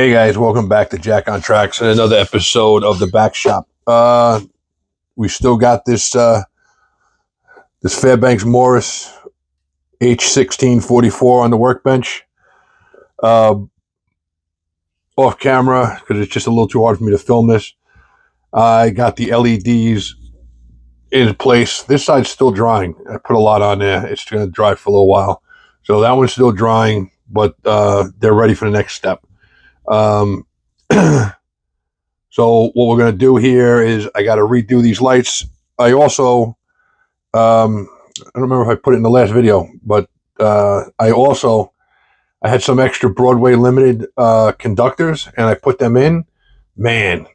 Hey guys, welcome back to Jack on Tracks and another episode of the Back Shop. We still got this Fairbanks Morris h16 44 on the workbench. Off camera because it's just a little too hard for me to film this. I got the LEDs in place. This side's still drying. I put a lot on there. It's going to dry for a little while. So that one's still drying, but they're ready for the next step. So what we're going to do here is I got to redo these lights. I also, I don't remember if I put it in the last video, but I had some extra Broadway limited conductors and I put them in. Man,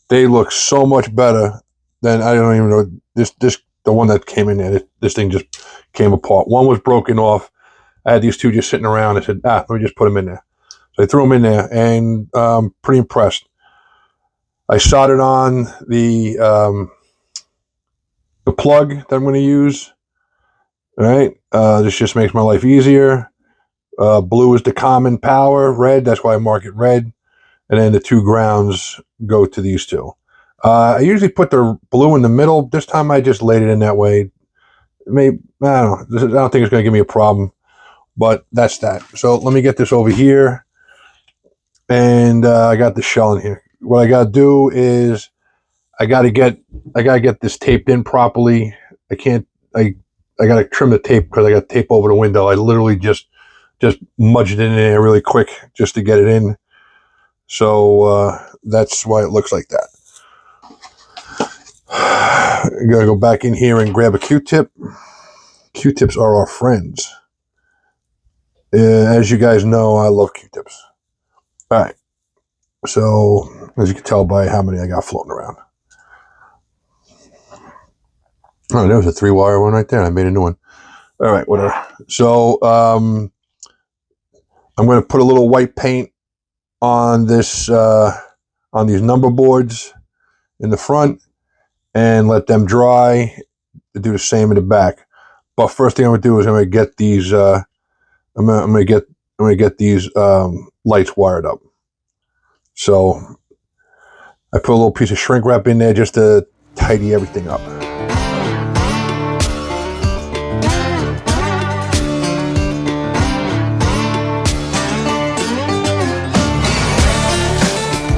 they look so much better than, I don't even know, the one that came in there. This thing just came apart. One was broken off. I had these two just sitting around. I said, let me just put them in there. So I threw them in there and pretty impressed. I soldered on the plug that I'm going to use. All right. This just makes my life easier. Blue is the common power. Red, that's why I mark it red. And then the two grounds go to these two. I usually put the blue in the middle. This time I just laid it in that way. Maybe, I don't know. I don't think it's going to give me a problem. But that's that. So let me get this over here. And I got the shell in here. What I got to do is I got to get this taped in properly. I got to trim the tape because I got tape over the window. I literally just mudged it in there really quick just to get it in. So that's why it looks like that. I got to go back in here and grab a Q-tip. Q-tips are our friends. As you guys know, I love Q-tips. All right. So, as you can tell by how many I got floating around. Oh, there was a 3-wire one right there. I made a new one. All right, whatever. So, I'm going to put a little white paint on this, on these number boards in the front and let them dry. To do the same in the back. But first thing I'm going to do is I'm going to get these, I'm going to get these lights wired up. So I put a little piece of shrink wrap in there just to tidy everything up.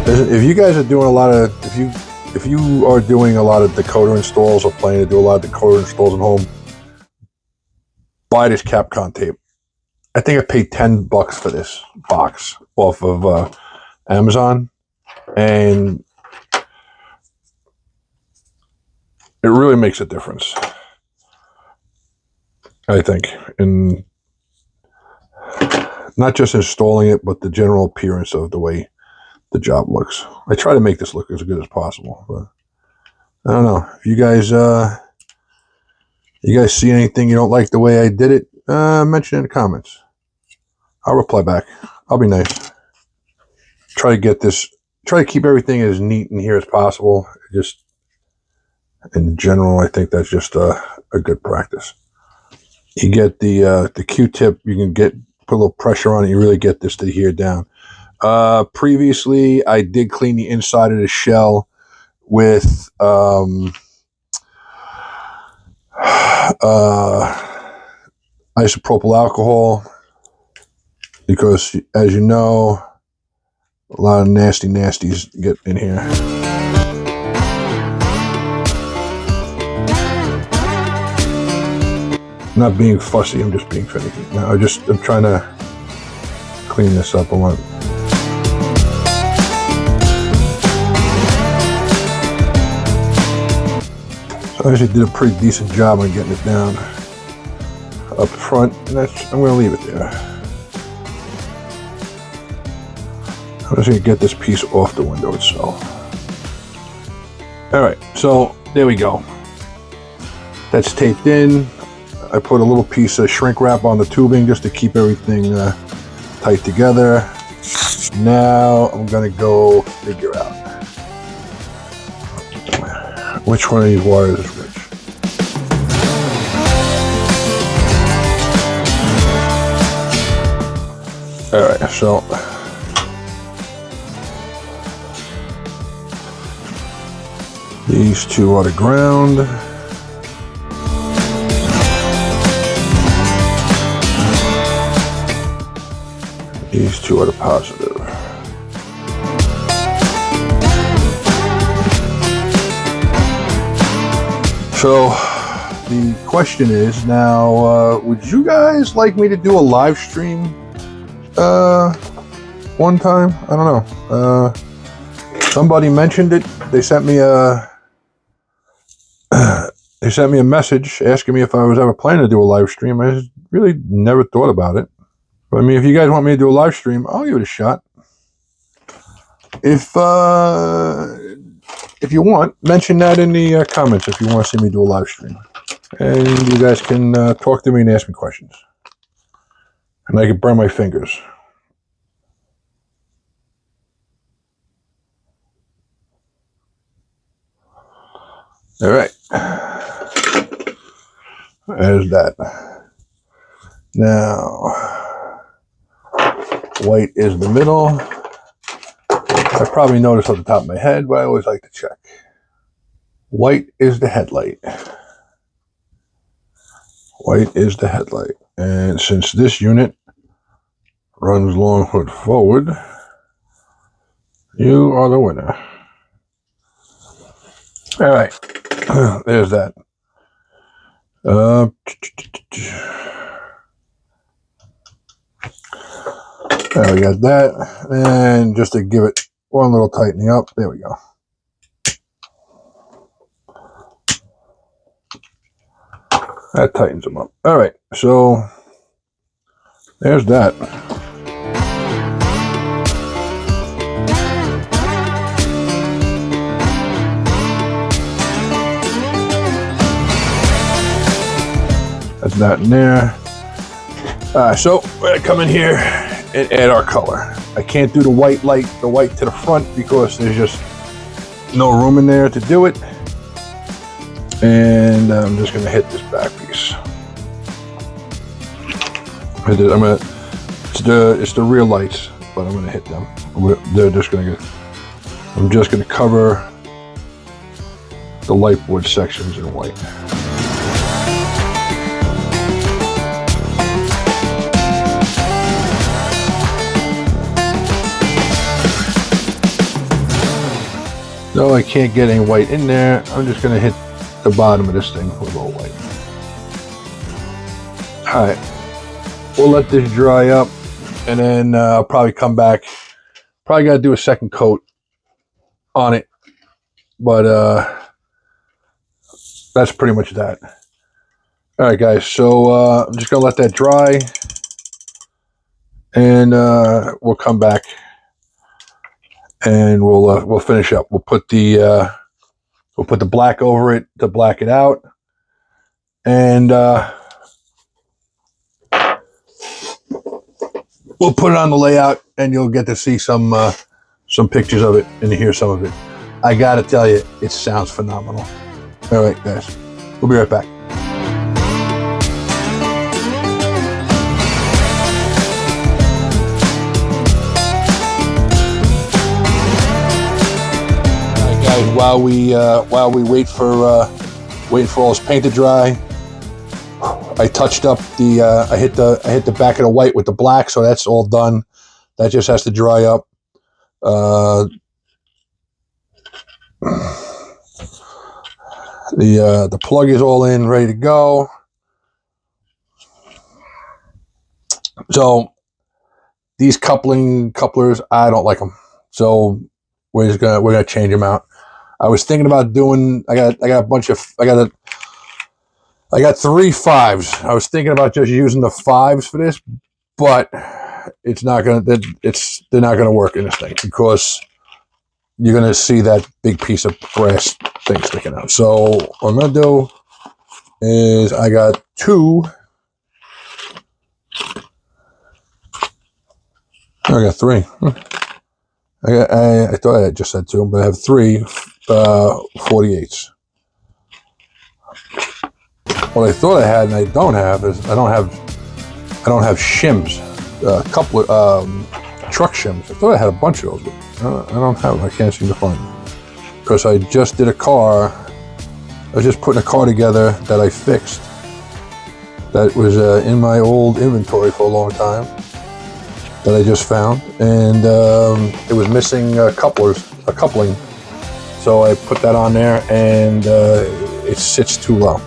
If you guys are doing a lot of, if you are doing a lot of decoder installs or planning to do a lot of decoder installs at home, buy this Capcom tape. I think I paid $10 for this box off of Amazon, and it really makes a difference, I think, in not just installing it, but the general appearance of the way the job looks. I try to make this look as good as possible, but I don't know. If you guys see anything you don't like the way I did it, mention it in the comments. I'll reply back. I'll be nice. Try to keep everything as neat in here as possible. Just in general, I think that's just a good practice. You get the Q-tip, you can put a little pressure on it, you really get this to adhere down. Previously, I did clean the inside of the shell with isopropyl alcohol because, as you know, a lot of nasties get in here. I'm not being fussy, I'm just being finicky. Now, I'm trying to clean this up. So I actually did a pretty decent job on getting it down up front, and I'm going to leave it there. I'm just going to get this piece off the window itself. All right, so there we go. That's taped in. I put a little piece of shrink wrap on the tubing just to keep everything tight together. Now I'm going to go figure out which one of these wires is which. All right, so These two are the ground. These two are the positive. So the question is now, would you guys like me to do a live stream one time? I don't know. Somebody mentioned it. They sent me a message asking me if I was ever planning to do a live stream. I just really never thought about it. But I mean, if you guys want me to do a live stream, I'll give it a shot. If you want, mention that in the comments if you want to see me do a live stream. And you guys can talk to me and ask me questions. And I can burn my fingers. All right. There's that. Now, white is the middle. I probably noticed off the top of my head, but I always like to check. White is the headlight. White is the headlight. And since this unit runs long hood forward, you are the winner. All right. There's that. There we got that. And just to give it one little tightening up, there we go. That tightens them up. All right, so there's that. That's that in there. So we're gonna come in here and add our color. I can't do the white to the front because there's just no room in there to do it. And I'm just gonna hit this back piece. It's the rear lights, but I'm gonna hit them. I'm just gonna cover the light board sections in white. So I can't get any white in there. I'm just gonna hit the bottom of this thing with a little white. All right, we'll let this dry up, and then I'll probably come back. Probably got to do a second coat on it, but that's pretty much that. All right, guys. So I'm just gonna let that dry, and we'll come back, and we'll finish up. We'll put the black over it to black it out, and we'll put it on the layout, and you'll get to see some pictures of it and hear some of it. I gotta tell you, it sounds phenomenal. All right, guys, we'll be right back. All right, guys, while we wait for all this paint to dry, I touched up I hit the back of the white with the black, so that's all done. That just has to dry up. The plug is all in, ready to go. So these couplers, I don't like them. So we're gonna change them out. I was thinking about doing. I got 3 5s. I was thinking about just using the 5s for this, but they're not gonna work in this thing because you're gonna see that big piece of brass thing sticking out. So what I'm gonna do is I got 2. I got 3. I thought I just said 2, but I have 3 48s. What I thought I had and I don't have is I don't have shims, truck shims. I thought I had a bunch of those, but I don't have them. I can't seem to find them. because I just did a car. I was just putting a car together that I fixed. That was in my old inventory for a long time. That I just found, and it was missing a coupling. So I put that on there, and it sits too low.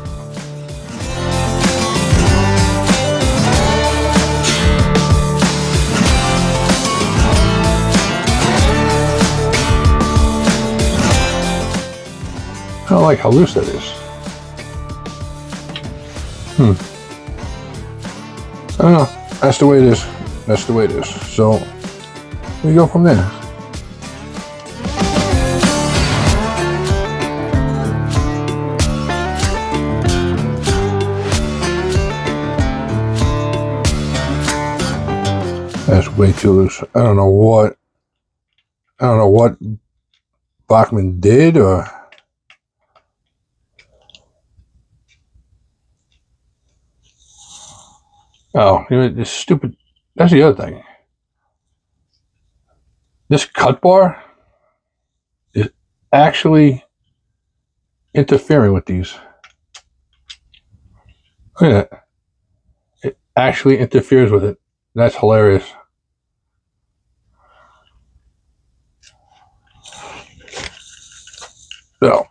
I don't like how loose that is. I don't know. That's the way it is. That's the way it is. So we go from there. That's way too loose. I don't know what Bachman did, or this stupid. That's the other thing. This cut bar is actually interfering with these. Look at that. It actually interferes with it. That's hilarious. So,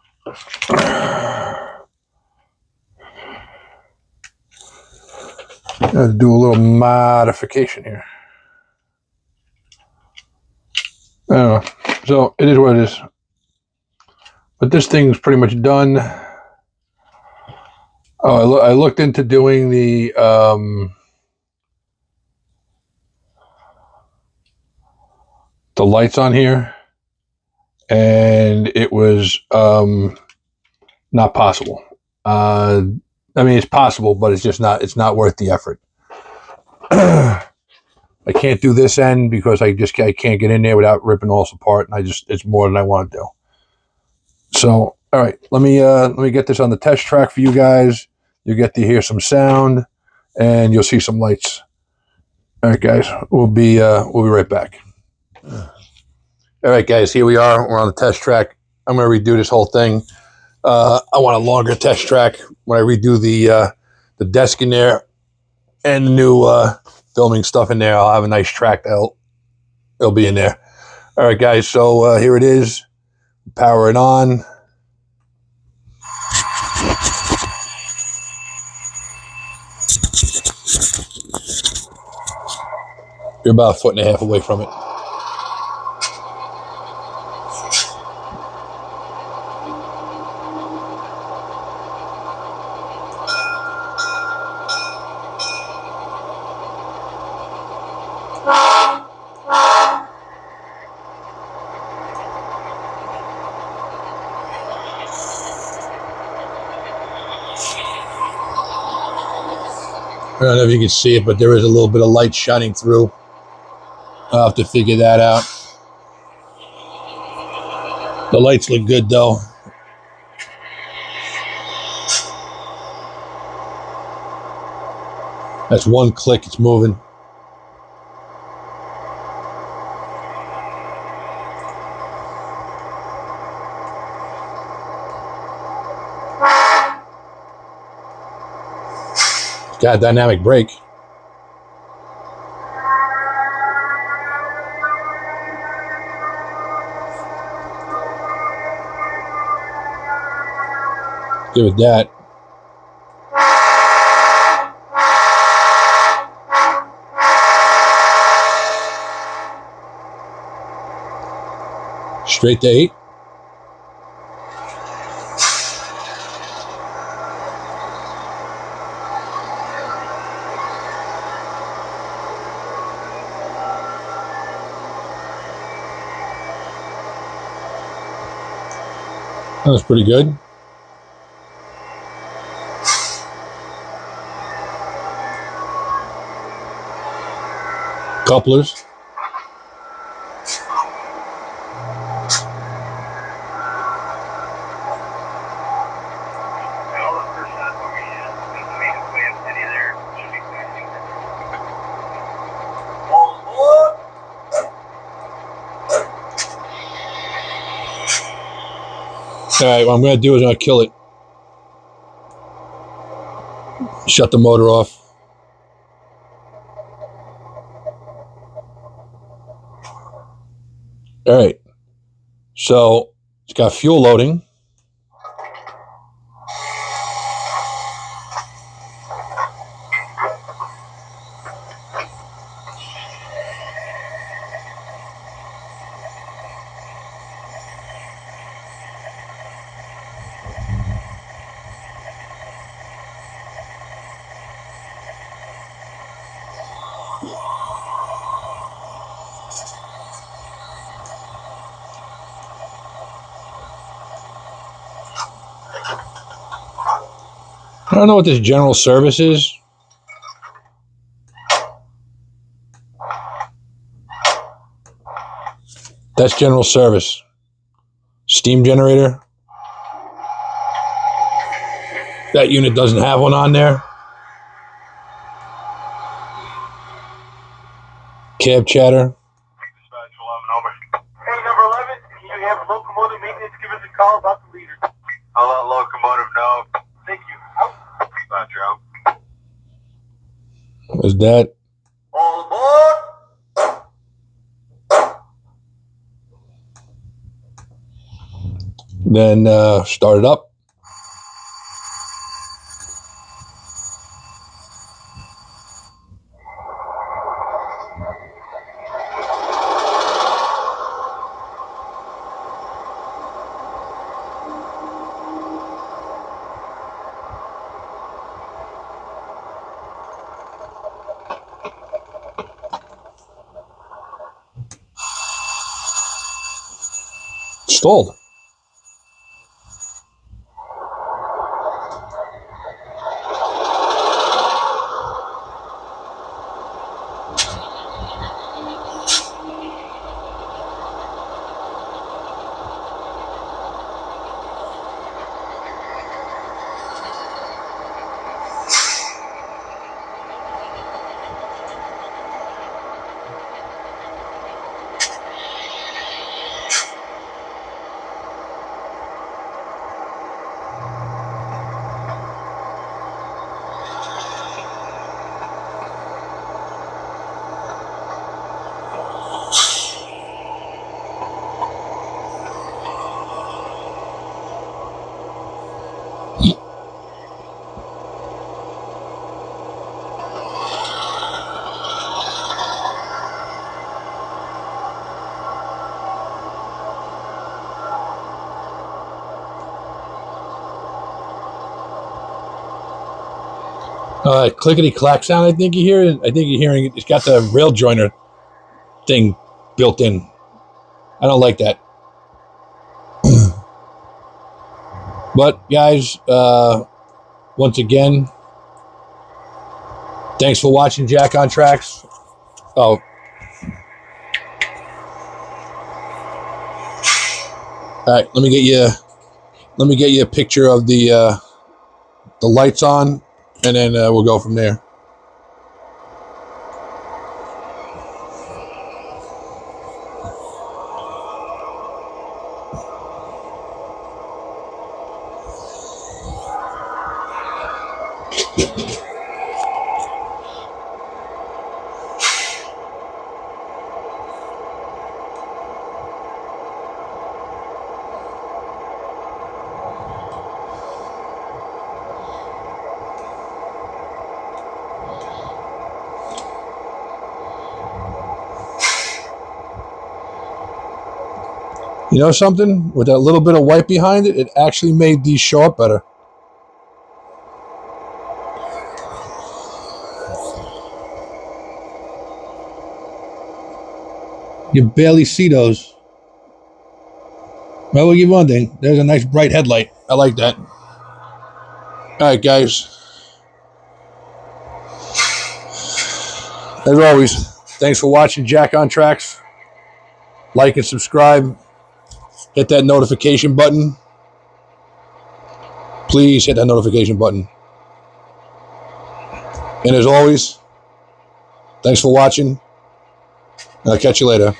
I have to do a little modification here. I don't know. So it is what it is. But this thing's pretty much done. Oh, I looked into doing the lights on here, and it was not possible. I mean, it's possible, but it's just not. It's not worth the effort. I can't do this end because I can't get in there without ripping all this apart, and it's more than I want to do. So, all right, let me get this on the test track for you guys. You'll get to hear some sound, and you'll see some lights. All right, guys, we'll be right back. All right, guys, here we are. We're on the test track. I'm going to redo this whole thing. I want a longer test track when I redo the desk in there and the new filming stuff in there. I'll have a nice track that'll be in there. All right, guys, so here it is. Power it on. You're about 1.5 feet away from it. I don't know if you can see it, but there is a little bit of light shining through. I'll have to figure that out. The lights look good, though. That's one click, it's moving. It's got a dynamic brake. Give it that. Straight to 8. That was pretty good. Couplers. Alright, what I'm going to do is I'm going to kill it. Shut the motor off. Alright. So, it's got fuel loading. I don't know what this general service is. That's general service. Steam generator. That unit doesn't have one on there. Cab chatter. Hey, number 11, can you have locomotive maintenance give us a call about the leader? I'll let locomotive know. Thank you. Out. Roger, out. Is that? All aboard! Then start it up. Stalled. Clickety clack sound. I think you hear it. I think you're hearing it. It's got the rail joiner thing built in. I don't like that. But guys, once again, thanks for watching Jack on Tracks. Oh, all right. Let me get you a picture of the lights on, and then we'll go from there. You know something? With that little bit of white behind it, it actually made these show up better. You barely see those. Well, we'll give you one thing. There's a nice bright headlight. I like that. All right, guys. As always, thanks for watching Jack on Tracks. Like and subscribe. Hit that notification button. Please hit that notification button. And as always, thanks for watching. I'll catch you later.